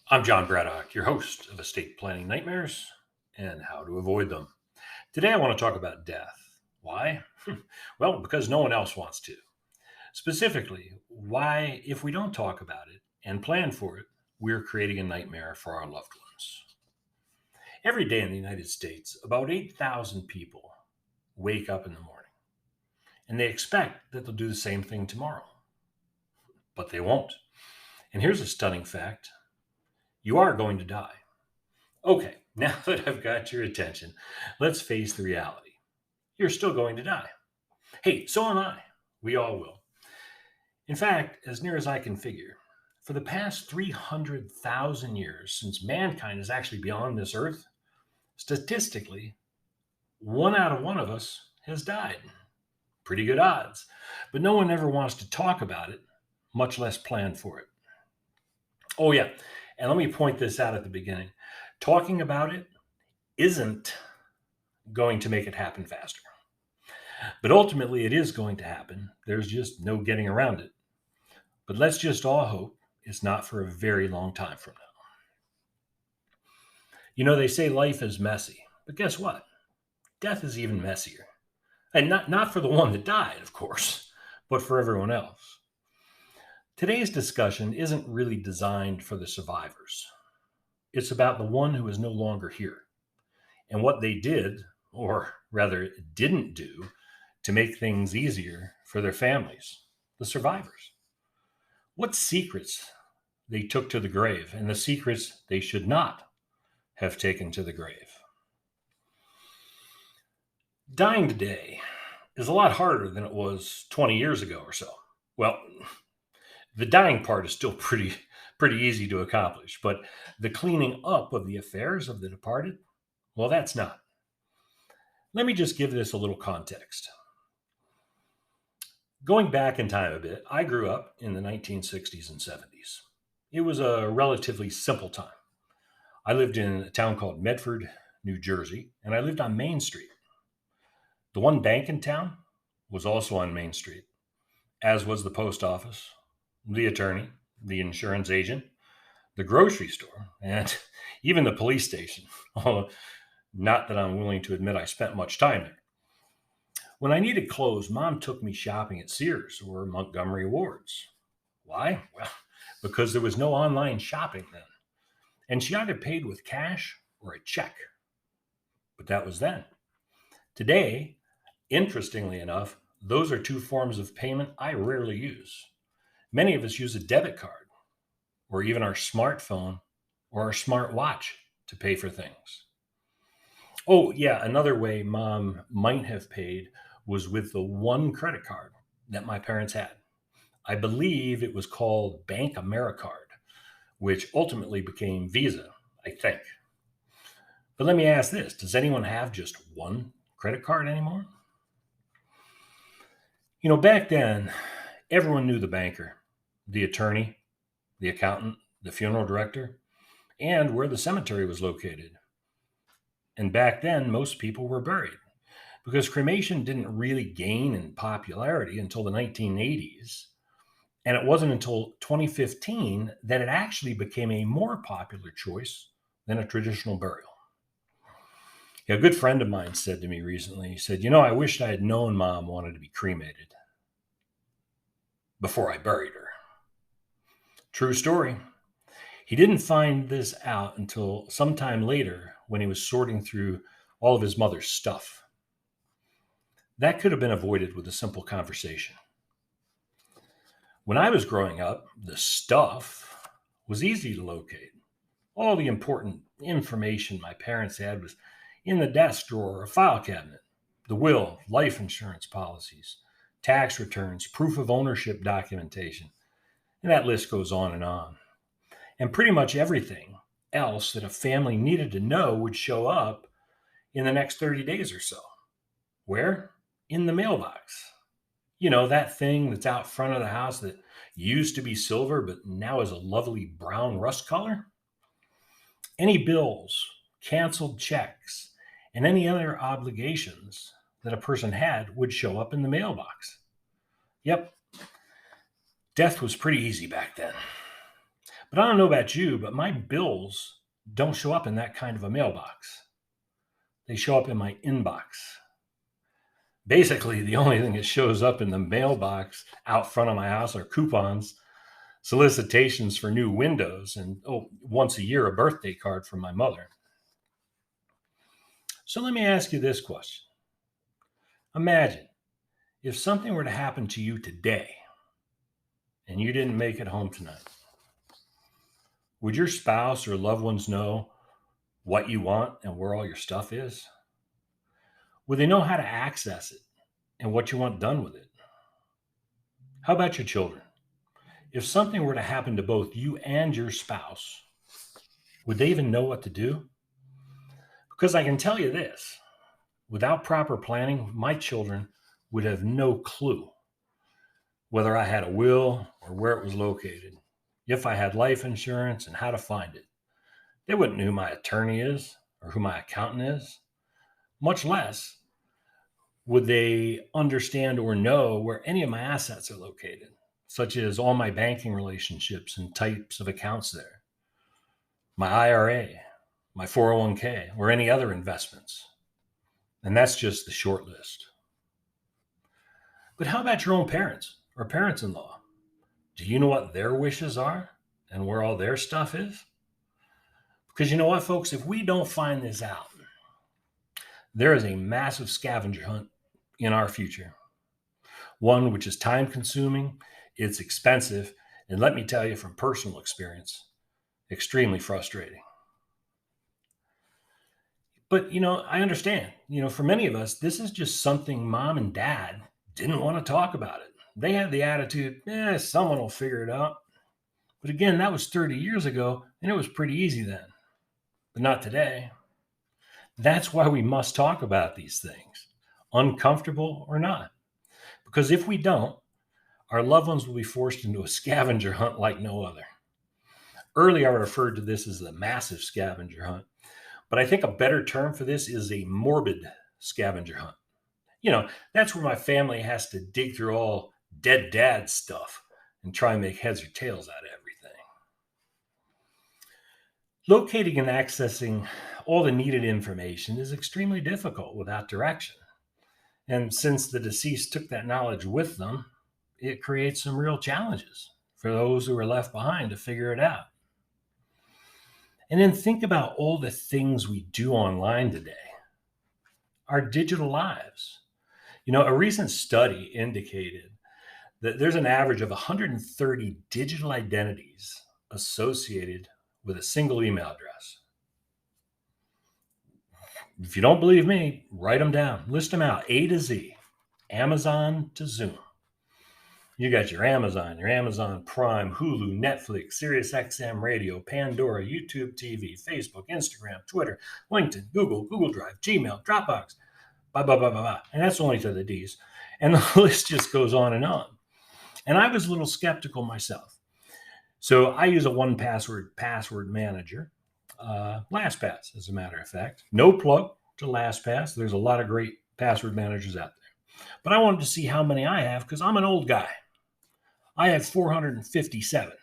I'm John Braddock, your host of Estate Planning Nightmares and How to Avoid Them. Today I want to talk about death. Why? Well, because no one else wants to. Specifically, why, if we don't talk about it and plan for it, we're creating a nightmare for our loved ones. Every day in the United States, about 8,000 people wake up in the morning and they expect that they'll do the same thing tomorrow, but they won't. And here's a stunning fact: you are going to die. Okay, now that I've got your attention, let's face the reality. You're still going to die. Hey, so am I. We all will. In fact, as near as I can figure, for the past 300,000 years, since mankind is actually beyond this earth, statistically, one out of one of us has died. Pretty good odds. But no one ever wants to talk about it, much less plan for it. Oh, yeah. And let me point this out at the beginning. Talking about it isn't going to make it happen faster. But ultimately, it is going to happen. There's just no getting around it. But let's just all hope it's not for a very long time from now. They say life is messy, but guess what? Death is even messier. And not for the one that died, of course, but for everyone else. Today's discussion isn't really designed for the survivors. It's about the one who is no longer here and what they did, or rather didn't do, to make things easier for their families, the survivors. What secrets they took to the grave and the secrets they should not have taken to the grave. Dying today is a lot harder than it was 20 years ago or so. Well, the dying part is still pretty easy to accomplish, but the cleaning up of the affairs of the departed, well, that's not. Let me just give this a little context. Going back in time a bit, I grew up in the 1960s and 70s. It was a relatively simple time. I lived in a town called Medford, New Jersey, and I lived on Main Street. The one bank in town was also on Main Street, as was the post office, the attorney, the insurance agent, the grocery store, and even the police station. Although, not that I'm willing to admit I spent much time there. When I needed clothes, Mom took me shopping at Sears or Montgomery Ward's. Why? Well, because there was no online shopping then. And she either paid with cash or a check. But that was then. Today, interestingly enough, those are two forms of payment I rarely use. Many of us use a debit card or even our smartphone or our smartwatch to pay for things. Oh, yeah, another way Mom might have paid was with the one credit card that my parents had. I believe it was called Bank AmeriCard, which ultimately became Visa, I think. But let me ask this: does anyone have just one credit card anymore? Back then, everyone knew the banker, the attorney, the accountant, the funeral director, and where the cemetery was located. And back then, most people were buried because cremation didn't really gain in popularity until the 1980s. And it wasn't until 2015 that it actually became a more popular choice than a traditional burial. Yeah, a good friend of mine said to me recently, he said, I wished I had known Mom wanted to be cremated before I buried her. True story. He didn't find this out until sometime later when he was sorting through all of his mother's stuff. That could have been avoided with a simple conversation. When I was growing up, the stuff was easy to locate. All the important information my parents had was in the desk drawer or file cabinet: the will, life insurance policies, tax returns, proof of ownership documentation, and that list goes on and on. And pretty much everything else that a family needed to know would show up in the next 30 days or so. Where? In the mailbox. That thing that's out front of the house that used to be silver but now is a lovely brown rust color? Any bills, canceled checks, and any other obligations that a person had would show up in the mailbox. Yep, death was pretty easy back then. But I don't know about you, but my bills don't show up in that kind of a mailbox. They show up in my inbox. Basically, the only thing that shows up in the mailbox out front of my house are coupons, solicitations for new windows, and once a year, a birthday card from my mother. So let me ask you this question. Imagine if something were to happen to you today and you didn't make it home tonight. Would your spouse or loved ones know what you want and where all your stuff is? Would they know how to access it and what you want done with it? How about your children? If something were to happen to both you and your spouse, would they even know what to do? Because I can tell you this, without proper planning, my children would have no clue whether I had a will or where it was located, if I had life insurance and how to find it. They wouldn't know who my attorney is or who my accountant is, much less would they understand or know where any of my assets are located, such as all my banking relationships and types of accounts there, my IRA, my 401k, or any other investments. And that's just the short list. But how about your own parents or parents-in-law? Do you know what their wishes are and where all their stuff is? Because you know what, folks, if we don't find this out, there is a massive scavenger hunt in our future. One which is time consuming, it's expensive, and let me tell you from personal experience, extremely frustrating. But, I understand, for many of us, this is just something mom and dad didn't want to talk about it. They had the attitude, someone will figure it out. But again, that was 30 years ago, and it was pretty easy then, but not today. That's why we must talk about these things, uncomfortable or not. Because if we don't, our loved ones will be forced into a scavenger hunt like no other. Earlier, I referred to this as the massive scavenger hunt, but I think a better term for this is a morbid scavenger hunt. That's where my family has to dig through all dead dad stuff and try and make heads or tails out of everything. Locating and accessing all the needed information is extremely difficult without direction. And since the deceased took that knowledge with them, it creates some real challenges for those who are left behind to figure it out. And then think about all the things we do online today, our digital lives. A recent study indicated that there's an average of 130 digital identities associated with a single email address. If you don't believe me, write them down, list them out, A to Z, Amazon to Zoom. You got your Amazon Prime, Hulu, Netflix, SiriusXM Radio, Pandora, YouTube TV, Facebook, Instagram, Twitter, LinkedIn, Google Drive, Gmail, Dropbox, blah, blah, blah, blah, blah. And that's only to the D's. And the list just goes on and on. And I was a little skeptical myself. So I use a 1Password password manager, LastPass, as a matter of fact. No plug to LastPass. There's a lot of great password managers out there. But I wanted to see how many I have because I'm an old guy. I have 457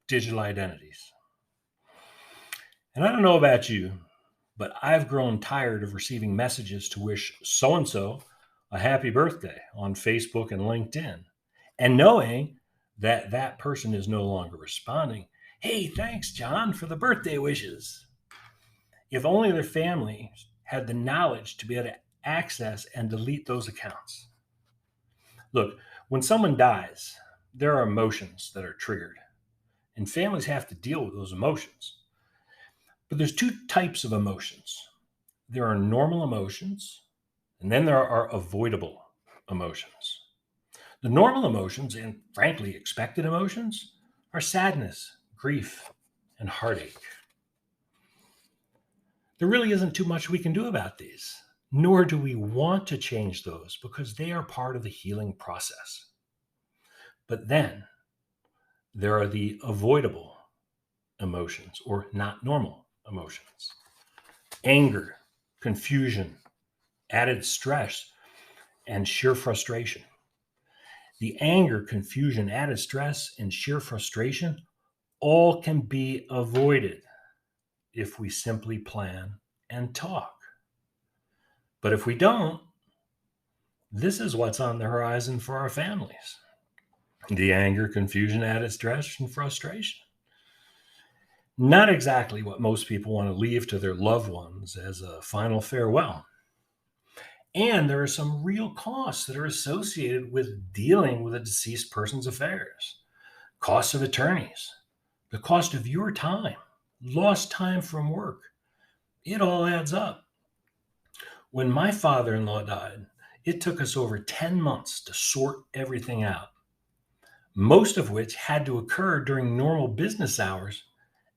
digital identities. And I don't know about you, but I've grown tired of receiving messages to wish so-and-so a happy birthday on Facebook and LinkedIn, and knowing that that person is no longer responding. Hey, thanks, John, for the birthday wishes. If only their family had the knowledge to be able to access and delete those accounts. Look, when someone dies, there are emotions that are triggered, and families have to deal with those emotions. But there's two types of emotions. There are normal emotions, and then there are avoidable emotions. The normal emotions, and frankly expected emotions, are sadness, grief, and heartache. There really isn't too much we can do about these, nor do we want to change those because they are part of the healing process. But then there are the avoidable emotions or not normal emotions. Anger, confusion, added stress, and sheer frustration. The anger, confusion, added stress, and sheer frustration all can be avoided if we simply plan and talk. But if we don't, this is what's on the horizon for our families. The anger, confusion, added stress, and frustration. Not exactly what most people want to leave to their loved ones as a final farewell. And there are some real costs that are associated with dealing with a deceased person's affairs. Costs of attorneys, the cost of your time, lost time from work. It all adds up. When my father in law died, it took us over 10 months to sort everything out, most of which had to occur during normal business hours,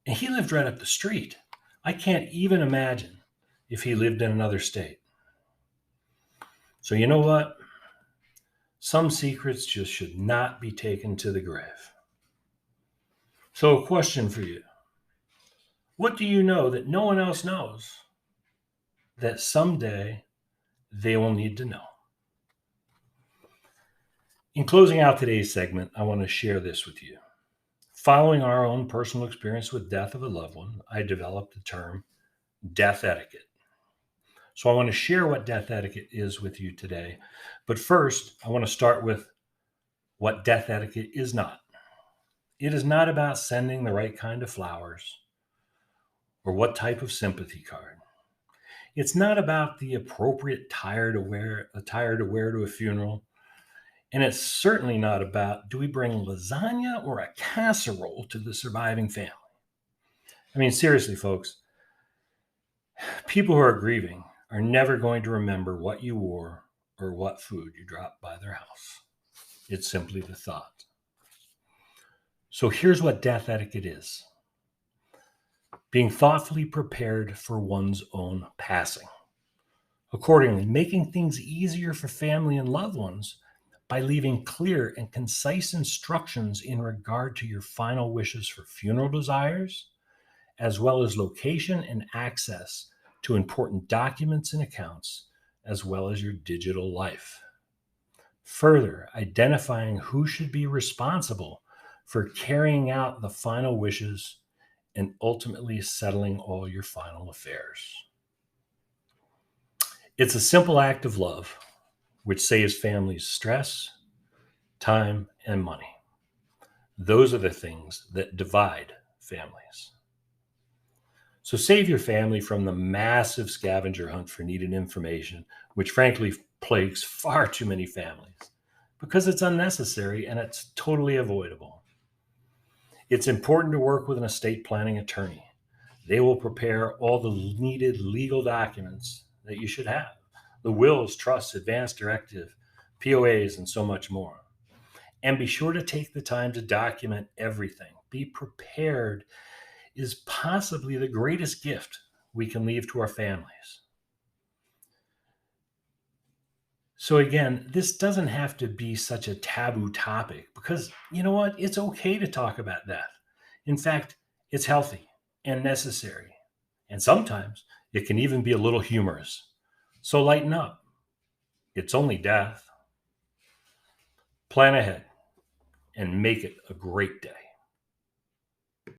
and he lived right up the street. I can't even imagine if he lived in another state. So, you know what? Some secrets just should not be taken to the grave. So, a question for you. What do you know that no one else knows that someday they will need to know? In closing out today's segment, I want to share this with you. Following our own personal experience with death of a loved one, I developed the term death etiquette. So I want to share what death etiquette is with you today. But first, I want to start with what death etiquette is not. It is not about sending the right kind of flowers or what type of sympathy card. It's not about the appropriate attire to wear to a funeral. And it's certainly not about, do we bring lasagna or a casserole to the surviving family? I mean, seriously, folks, people who are grieving are never going to remember what you wore or what food you dropped by their house. It's simply the thought. So here's what death etiquette is: being thoughtfully prepared for one's own passing. Accordingly, making things easier for family and loved ones by leaving clear and concise instructions in regard to your final wishes for funeral desires, as well as location and access to important documents and accounts, as well as your digital life. Further, identifying who should be responsible for carrying out the final wishes and ultimately settling all your final affairs. It's a simple act of love which saves families stress, time, and money. Those are the things that divide families. So save your family from the massive scavenger hunt for needed information, which frankly plagues far too many families, because it's unnecessary and it's totally avoidable. It's important to work with an estate planning attorney. They will prepare all the needed legal documents that you should have: the wills, trusts, advance directive, POAs, and so much more. And be sure to take the time to document everything. Be prepared is possibly the greatest gift we can leave to our families. So again, this doesn't have to be such a taboo topic, because you know what? It's okay to talk about death. In fact, it's healthy and necessary. And sometimes it can even be a little humorous. So lighten up. It's only death. Plan ahead and make it a great day.